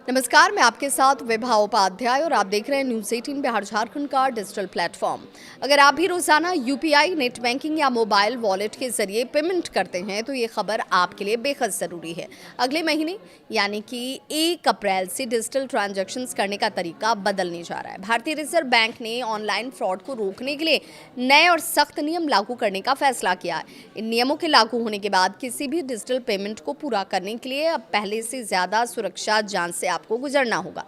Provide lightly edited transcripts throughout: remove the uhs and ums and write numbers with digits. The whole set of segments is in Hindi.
नमस्कार, मैं आपके साथ विभा उपाध्याय और आप देख रहे हैं न्यूज़ 18 बिहार झारखंड का डिजिटल प्लेटफॉर्म। अगर आप भी रोजाना यूपीआई, नेट बैंकिंग या मोबाइल वॉलेट के जरिए पेमेंट करते हैं तो ये खबर आपके लिए बेहद ज़रूरी है। अगले महीने यानी कि 1 अप्रैल से डिजिटल ट्रांजैक्शंस करने का तरीका बदलने जा रहा है। भारतीय रिजर्व बैंक ने ऑनलाइन फ्रॉड को रोकने के लिए नए और सख्त नियम लागू करने का फैसला किया है। इन नियमों के लागू होने के बाद किसी भी डिजिटल पेमेंट को पूरा करने के लिए अब पहले से ज़्यादा सुरक्षा जांच से आपको गुजरना होगा।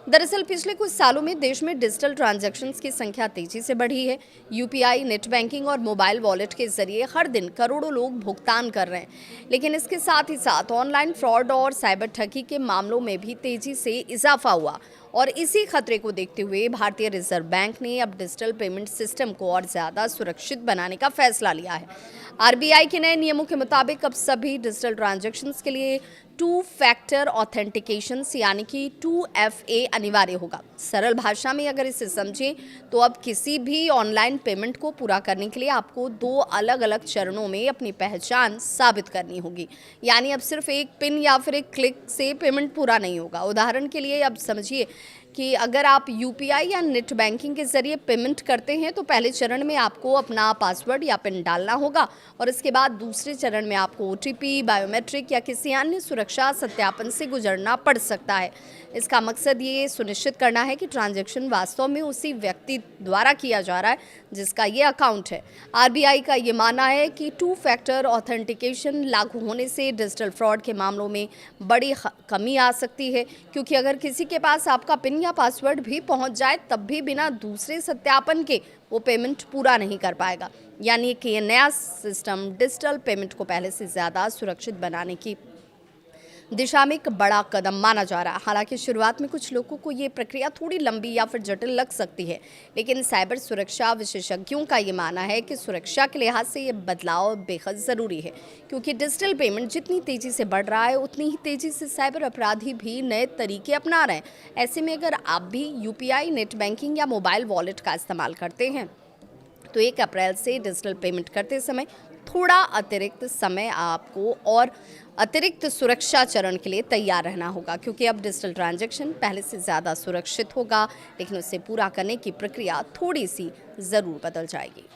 दरअसल पिछले कुछ सालों में देश में डिजिटल ट्रांजैक्शंस की संख्या तेजी से बढ़ी है। यूपीआई, नेट बैंकिंग और मोबाइल वॉलेट के जरिए हर दिन करोड़ों लोग भुगतान कर रहे हैं। लेकिन इसके साथ ही साथ ऑनलाइन फ्रॉड और साइबर ठगी के मामलों में भी तेजी से इजाफा हुआ और इसी खतरे को देखते हुए भारतीय रिजर्व बैंक ने अब डिजिटल पेमेंट सिस्टम को और ज़्यादा सुरक्षित बनाने का फैसला लिया है। आरबीआई के नए नियमों के मुताबिक अब सभी डिजिटल ट्रांजैक्शंस के लिए 2 फैक्टर ऑथेंटिकेशन यानी कि 2FA अनिवार्य होगा। सरल भाषा में अगर इसे समझें तो अब किसी भी ऑनलाइन पेमेंट को पूरा करने के लिए आपको 2 अलग-अलग चरणों में अपनी पहचान साबित करनी होगी। यानी अब सिर्फ एक पिन या फिर एक क्लिक से पेमेंट पूरा नहीं होगा। उदाहरण के लिए अब समझिए कि अगर आप यूपीआई या नेट बैंकिंग के जरिए पेमेंट करते हैं तो पहले चरण में आपको अपना पासवर्ड या पिन डालना होगा और इसके बाद दूसरे चरण में आपको ओटीपी, बायोमेट्रिक या किसी अन्य सुरक्षा सत्यापन से गुजरना पड़ सकता है। इसका मकसद ये सुनिश्चित करना है कि ट्रांजैक्शन वास्तव में उसी व्यक्ति द्वारा किया जा रहा है जिसका ये अकाउंट है। आरबीआई का ये मानना है कि 2 फैक्टर ऑथेंटिकेशन लागू होने से डिजिटल फ्रॉड के मामलों में बड़ी कमी आ सकती है, क्योंकि अगर किसी के पास आपका पिन या पासवर्ड भी पहुंच जाए तब भी बिना दूसरे सत्यापन के वो पेमेंट पूरा नहीं कर पाएगा। यानी कि ये नया सिस्टम डिजिटल पेमेंट को पहले से ज़्यादा सुरक्षित बनाने की दिशा में एक बड़ा कदम माना जा रहा है। हालांकि शुरुआत में कुछ लोगों को ये प्रक्रिया थोड़ी लंबी या फिर जटिल लग सकती है, लेकिन साइबर सुरक्षा विशेषज्ञों का ये मानना है कि सुरक्षा के लिहाज से ये बदलाव बेहद ज़रूरी है, क्योंकि डिजिटल पेमेंट जितनी तेज़ी से बढ़ रहा है उतनी ही तेज़ी से साइबर अपराधी भी नए तरीके अपना रहे हैं। ऐसे में अगर आप भी यूपीआई, नेट बैंकिंग या मोबाइल वॉलेट का इस्तेमाल करते हैं तो 1 अप्रैल से डिजिटल पेमेंट करते समय थोड़ा अतिरिक्त समय आपको और अतिरिक्त सुरक्षा चरण के लिए तैयार रहना होगा, क्योंकि अब डिजिटल ट्रांजैक्शन पहले से ज़्यादा सुरक्षित होगा, लेकिन उसे पूरा करने की प्रक्रिया थोड़ी सी ज़रूर बदल जाएगी।